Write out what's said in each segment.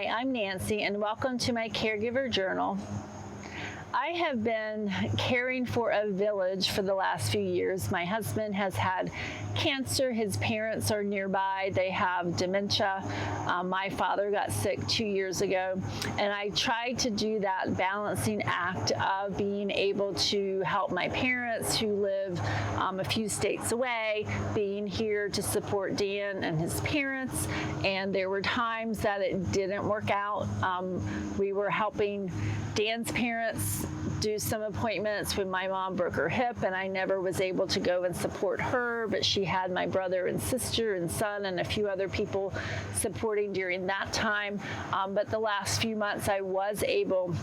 Hi, I'm Nancy, and welcome to my Caregiver Journal. I have been caring for a village for the last few years. My husband has had cancer. His parents are nearby. They have dementia. My father got sick 2 years ago, and I tried to do that balancing act of being able to help my parents who live a few states away, being here to support Dan and his parents. And there were times that it didn't work out. We were helping Dan's parents do some appointments when my mom broke her hip, and I never was able to go and support her, but she had my brother and sister and son and a few other people supporting during that time. But the last few months I was able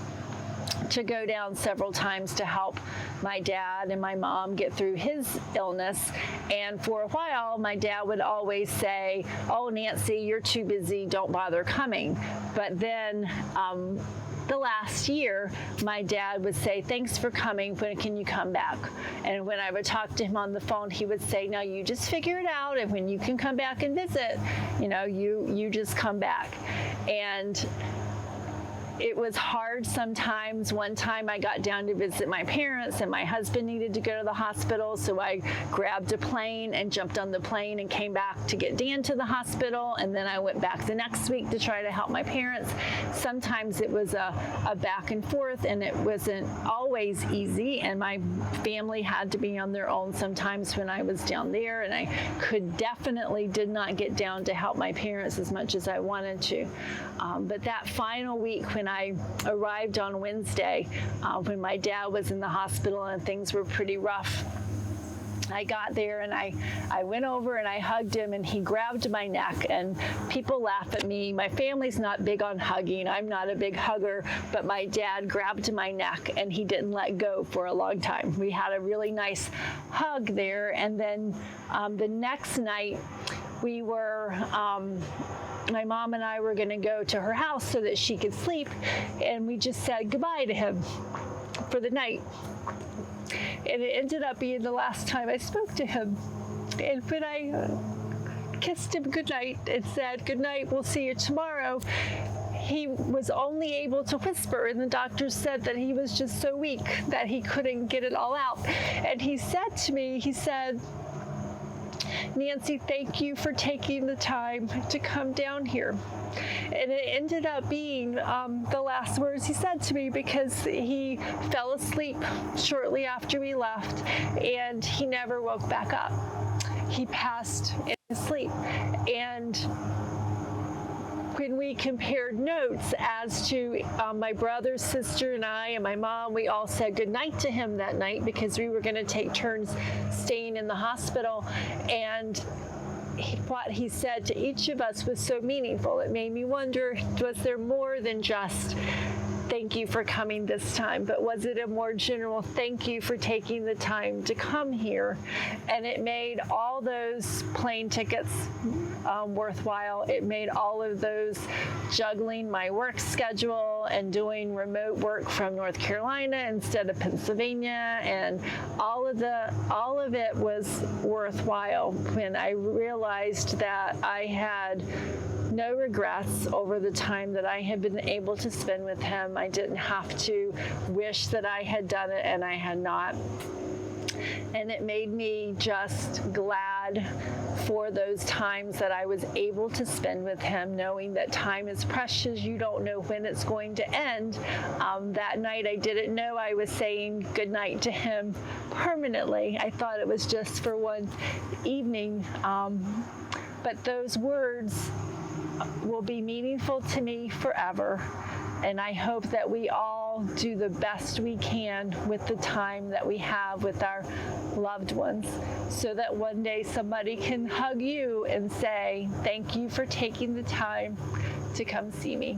to go down several times to help my dad and my mom get through his illness. And for a while, my dad would always say, "Oh, Nancy, you're too busy, don't bother coming." But then the last year, my dad would say, "Thanks for coming, when can you come back?" And when I would talk to him on the phone, he would say, "No, you just figure it out, and when you can come back and visit, you just come back." And it was hard sometimes. One time I got down to visit my parents and my husband needed to go to the hospital, so I grabbed a plane and jumped on the plane and came back to get Dan to the hospital, and then I went back the next week to try to help my parents. Sometimes it was a back and forth, and it wasn't always easy, and my family had to be on their own sometimes when I was down there, and I did not get down to help my parents as much as I wanted to. But that final week when I arrived on Wednesday, when my dad was in the hospital and things were pretty rough, I got there and I went over and I hugged him, and he grabbed my neck, and people laugh at me. My family's not big on hugging. I'm not a big hugger, but my dad grabbed my neck and he didn't let go for a long time. We had a really nice hug there, and then the next night we were my mom and I were going to go to her house so that she could sleep, and we just said goodbye to him for the night. And it ended up being the last time I spoke to him. And when I kissed him goodnight and said, "Good night, we'll see you tomorrow," he was only able to whisper, and the doctors said that he was just so weak that he couldn't get it all out. And he said to me, he said, "Nancy, thank you for taking the time to come down here." And it ended up being the last words he said to me, because he fell asleep shortly after we left, and he never woke back up. He passed in his sleep. And when we compared notes as to my brother, sister, and I, and my mom, we all said goodnight to him that night because we were going to take turns staying in the hospital. And what he said to each of us was so meaningful. It made me wonder, was there more than just "Thank you for coming this time," but was it a more general "Thank you for taking the time to come here"? And it made all those plane tickets worthwhile. It made all of those juggling my work schedule and doing remote work from North Carolina instead of Pennsylvania, and all of it was worthwhile when I realized that I had no regrets over the time that I had been able to spend with him. I didn't have to wish that I had done it, and I had not. And it made me just glad for those times that I was able to spend with him, knowing that time is precious. You don't know when it's going to end. That night I didn't know I was saying goodnight to him permanently. I thought it was just for one evening. But those words will be meaningful to me forever. And I hope that we all do the best we can with the time that we have with our loved ones, so that one day somebody can hug you and say, "Thank you for taking the time to come see me."